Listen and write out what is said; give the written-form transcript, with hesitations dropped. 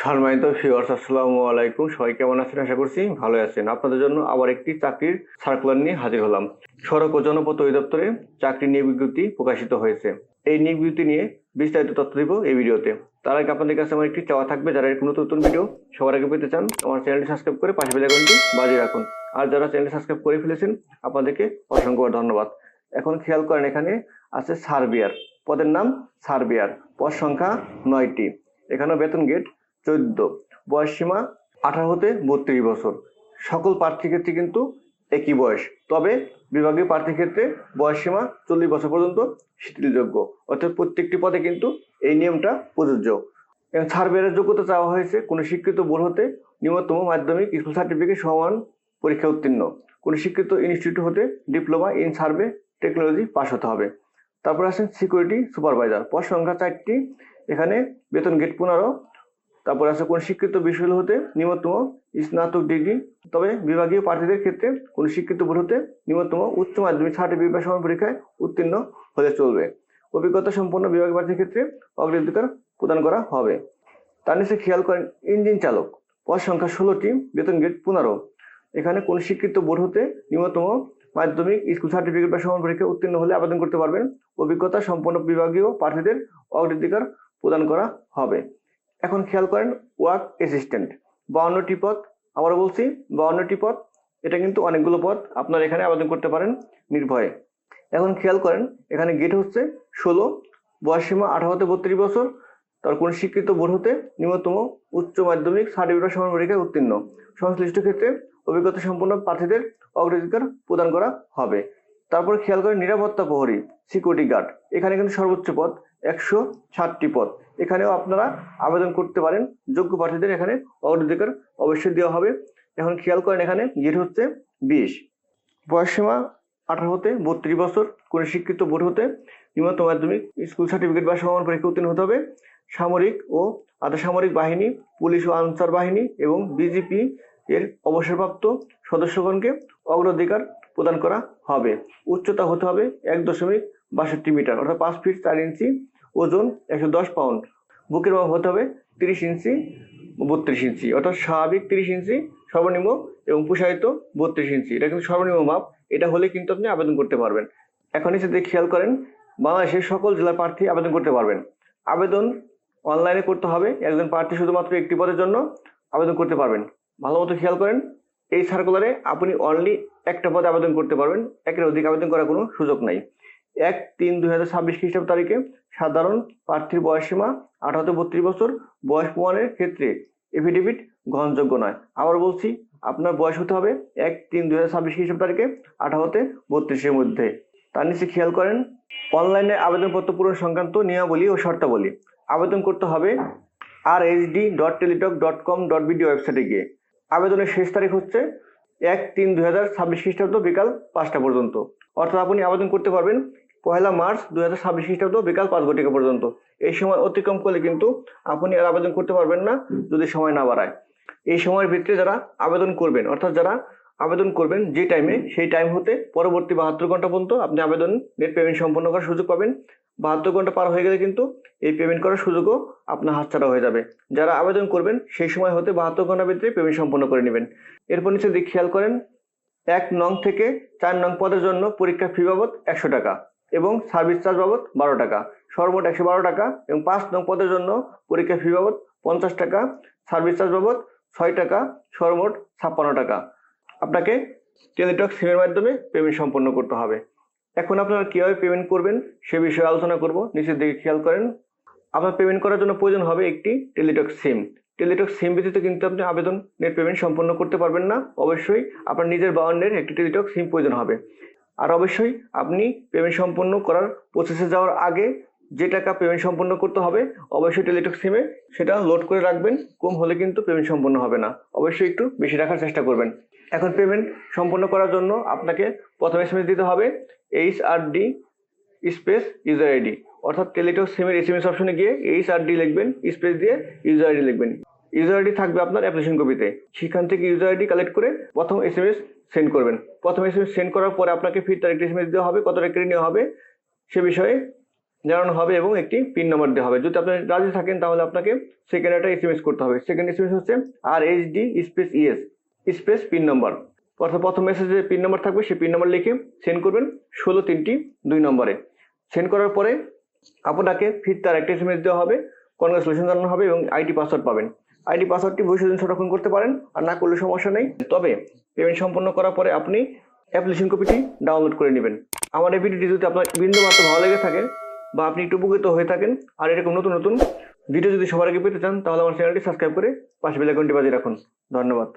সম্মানিত ভিউয়ার্স, আসসালামু আলাইকুম। সবাই কেমন আছেন? আশা করছি ভালো আছেন। আপনাদের জন্য আবার একটি চাকরির সার্কুলার নিয়ে হাজির হলাম। সড়ক ও জনপথ অধিদপ্তরে চাকরি নিয়োগ বিজ্ঞপ্তি প্রকাশিত হয়েছে। এই নিয়োগ বিজ্ঞপ্তি নিয়ে বিস্তারিত তথ্য দিব এই ভিডিওতে। তার আগে আপনাদের কাছে আমার একটি চাওয়া থাকবে, যারা এরকম নতুন নতুন ভিডিও সবার আগে পেতে চান, আমার চ্যানেলটি সাবস্ক্রাইব করে পাশে বেল আইকনটি বাজিয়ে রাখুন। আর যারা চ্যানেলটি সাবস্ক্রাইব করে ফেলেছেন, আপনাদেরকে অসংখ্য ধন্যবাদ। এখন খেয়াল করেন, এখানে আছে সার্বিয়ার, পদের নাম সার্বিয়ার, পদ সংখ্যা 9টি। এখানেও বেতন গেট 14, বয়স সীমা 18 হতে 32 বছর। সকল প্রার্থীর ক্ষেত্রে কিন্তু একই বয়স, তবে বিভাগীয় প্রার্থীর ক্ষেত্রে বয়স সীমা 40 বছর পর্যন্ত শিথিলযোগ্য, অর্থাৎ প্রত্যেকটি পদে কিন্তু এই নিয়মটা প্রযোজ্য। সার্ভেয়ারের যোগ্যতা চাওয়া হয়েছে কোনো শিক্ষিত বোর্ড হতে নিম্নতম মাধ্যমিক স্কুল সার্টিফিকেট সমান পরীক্ষা উত্তীর্ণ, কোনো শিক্ষিত ইনস্টিটিউট হতে diploma in survey technology pass হতে হবে। তারপর আছেন সিকিউরিটি সুপারভাইজার, পদ সংখ্যা 4টি। এখানে বেতন গেট 15। তারপর আছে কোন শিক্ষিত বিশ্ববিদ্যালয় হতে নিম্নতম স্নাতক ডিগ্রি, তবে বিভাগীয় প্রার্থীদের ক্ষেত্রে কোন শিক্ষিত বোর্ড হতে নিম্নতম উচ্চ মাধ্যমিক সার্টিফিকেট বা সমান পরীক্ষায় উত্তীর্ণ হলে চলবে। অভিজ্ঞতা সম্পন্ন বিভাগীয় প্রার্থীর ক্ষেত্রে অগ্রাধিকার প্রদান করা হবে। তার নিচে খেয়াল করেন ইঞ্জিন চালক, পদ সংখ্যা 16টি, বেতন গেট 15। এখানে কোন শিক্ষিত বোর্ড হতে নিম্নতম মাধ্যমিক স্কুল সার্টিফিকেট বা সমান পরীক্ষায় উত্তীর্ণ হলে আবেদন করতে পারবেন। অভিজ্ঞতা সম্পন্ন বিভাগীয় প্রার্থীদের অগ্রাধিকার প্রদান করা হবে। এখন খেয়াল করেন ওয়ার্ক অ্যাসিস্ট্যান্ট, 52টি পদ। আবার বলছি 52টি পদ, এটা কিন্তু অনেকগুলো পদ, আপনারা এখানে আবেদন করতে পারেন নির্ভয়ে। এখন খেয়াল করেন, এখানে গেট হচ্ছে 16, বয়স সীমা 18 হতে 32 বছর। তার কোন শিক্ষিত বোর্ড হতে নিম্নতম উচ্চ মাধ্যমিক সার্টিফিকেট সমান পরীক্ষায় উত্তীর্ণ। সংশ্লিষ্ট ক্ষেত্রে অভিজ্ঞতা সম্পন্ন প্রার্থীদের অগ্রাধিকার প্রদান করা হবে। তারপর খেয়াল করেন নিরাপত্তা প্রহরী, সিকিউরিটি গার্ড। এখানে কিন্তু সর্বোচ্চ পদ 160টি পদ। এখানেও আপনারা আবেদন করতে পারেন। যোগ্য প্রার্থীদের এখানে অগ্রাধিকার অবশ্যই দেওয়া হবে। এখন খেয়াল করেন, এখানে গেট হচ্ছে 20, বয়স সীমা 18 হতে 32 বছর। কোন শিক্ষিত বোর্ড হতে নিম্নতম মাধ্যমিক স্কুল সার্টিফিকেট বা সমান পরীক্ষা উত্তীর্ণ হতে হবে। সামরিক ও আধা সামরিক বাহিনী, পুলিশ ও আনসার বাহিনী এবং বিজিপি এর অবসরপ্রাপ্ত সদস্যগণকে অগ্রাধিকার প্রদান করা হবে। উচ্চতা হতে হবে 1.62 মিটার, অর্থাৎ 5 ফিট 4 ইঞ্চি। ওজন 110 পাউন্ড। বুকের মাপ হতে হবে 30 ইঞ্চি 32 ইঞ্চি, অর্থাৎ স্বাভাবিক 30 ইঞ্চি সর্বনিম্ন এবং প্রসারিত 32 ইঞ্চি। এটা কিন্তু সর্বনিম্ন মাপ, এটা হলে কিন্তু আপনি আবেদন করতে পারবেন। এখন নিচে খেয়াল করেন, বাংলাদেশের সকল জেলার প্রার্থী আবেদন করতে পারবেন। আবেদন অনলাইনে করতে হবে। একজন প্রার্থী শুধুমাত্র একটি পদের জন্য আবেদন করতে পারবেন। ভালো মতো খেয়াল করেন, এই সার্কুলারে আপনি অনলি একটা পদে আবেদন করতে পারবেন, একের অধিক আবেদন করার কোনো সুযোগ নাই। 1/3/2026 খ্রিস্টাব্দ তারিখে সাধারণ প্রার্থীর বয়স সীমা 18 হতে 32 বছর। বয়স প্রমাণের ক্ষেত্রে এফিডেভিট গ্রহণযোগ্য নয়। আবার বলছি, আপনার বয়স হতে হবে 1/3/2026 খ্রিস্টাব্দ তারিখে 18 হতে 32-এর মধ্যে। তার নিচে খেয়াল করেন অনলাইনে আবেদনপত্র পূরণ সংক্রান্ত নিয়মাবলী ও শর্তাবলী। আবেদন করতে হবে rhd.teletalk.com.bd ওয়েবসাইটে গিয়ে। আবেদনের শেষ তারিখ হচ্ছে 1/3/2026 খ্রিস্টাব্দ বিকাল 5টা পর্যন্ত, অর্থাৎ আপনি আবেদন করতে পারবেন 1 মার্চ 2026 খ্রিস্টাব্দ বিকাল 5 ঘটিকা পর্যন্ত। এই সময় অতিক্রম করলে কিন্তু আপনি আর আবেদন করতে পারবেন না, যদি সময় না বাড়ায়। এই সময়ের ভিতরে যারা আবেদন করবেন, অর্থাৎ যারা আবেদন করবেন যে টাইমে, সেই টাইম হতে পরবর্তী 72 ঘন্টা পর্যন্ত আপনি আবেদন নেট পেমেন্ট সম্পন্ন করার সুযোগ পাবেন। 72 ঘন্টা পার হয়ে গেলে কিন্তু এই পেমেন্ট করার সুযোগও আপনার হাতছাড়া হয়ে যাবে। যারা আবেদন করবেন সেই সময় হতে 72 ঘন্টার ভিতরে পেমেন্ট সম্পন্ন করে নেবেন। এরপর নিচে খেয়াল করেন 1 নং থেকে 4 নং পদের জন্য পরীক্ষা ফি বাবদ 100 টাকা এবং সার্ভিস চার্জ বাবদ 12 টাকা, সর্বমোট 112 টাকা। এবং 5 নং পদের জন্য পরীক্ষা ফি বাবদ 50 টাকা, সার্ভিস চার্জ বাবদ 6 টাকা, সর্বমোট 56 টাকা। আপনাকে টেলিটক সিমের মাধ্যমে পেমেন্ট সম্পন্ন করতে হবে। এখন আপনারা কিভাবে পেমেন্ট করবেন সে বিষয়ে আলোচনা করব। নিচের দিকে খেয়াল করেন, আপনার পেমেন্ট করার জন্য প্রয়োজন হবে একটি টেলিটক সিম। টেলিটক সিম ব্যতীত কিন্তু আপনি আবেদন নেট পেমেন্ট সম্পন্ন করতে পারবেন না। অবশ্যই আপনার নিজের বাউন্ডের একটি টেলিটক সিম প্রয়োজন হবে। আর অবশ্যই আপনি পেমেন্ট সম্পন্ন করার প্রসেসে যাওয়ার আগে যে টাকা পেমেন্ট সম্পন্ন করতে হবে অবশ্যই টেলিটক সিমে সেটা লোড করে রাখবেন। কম হলে কিন্তু পেমেন্ট সম্পন্ন হবে না, অবশ্যই একটু বেশি রাখার চেষ্টা করবেন। এখন পেমেন্ট সম্পন্ন করার জন্য আপনাকে প্রথমে এসএমএস দিতে হবে HRD স্পেস ইউজার আইডি, অর্থাৎ টেলিটক সিমের এসএমএস অপশনে গিয়ে HRD লিখবেন, স্পেস দিয়ে ইউজার আইডি লিখবেন। ইউজার আইডি থাকবে আপনার অ্যাপ্লিকেশন কপিতে, সেখান থেকে ইউজার আইডি কালেক্ট করে প্রথম এসএমএস সেন্ড করবেন। প্রথম এসএমএস সেন্ড করার পরে আপনাকে ফির তার একটি এসএমএস দেওয়া হবে, কত টাকা নেওয়া হবে সে বিষয়ে জানানো হবে এবং একটি পিন নাম্বার দেওয়া হবে। যদি আপনি রাজি থাকেন তাহলে আপনাকে সেকেন্ড একটা এসএমএস করতে হবে। সেকেন্ড এসএমএস হচ্ছে RHD space ES space pin number. অর্থাৎ প্রথম মেসেজে পিন নাম্বার থাকবে, সেই পিন নাম্বার লিখে সেন্ড করবেন 16-3-2 নম্বরে। সেন্ড করার পরে আপনাকে ফির তার একটা এসএমএস দেওয়া হবে, কনগ্রাচুলেশন জানানো হবে এবং আইডি পাসওয়ার্ড পাবেন। আইডি পাসওয়ার্ডটি ভবিষ্যৎ দিন সংরক্ষণ করতে পারেন, আর না করলে সমস্যা নেই। তবে পেমেন্ট সম্পন্ন করার পরে আপনি অ্যাপ্লিকেশন কপিটি ডাউনলোড করে নেবেন। আমার এই ভিডিওটি যদি আপনার বিন্দু মাত্র ভালো লেগে থাকে বা আপনি একটু উপকৃত হয়ে থাকেন আর এরকম নতুন নতুন ভিডিও যদি সবার আগে পেতে চান তাহলে আমার চ্যানেলটি সাবস্ক্রাইব করে পাশে বেল আইকনটি বাজিয়ে রাখুন। ধন্যবাদ।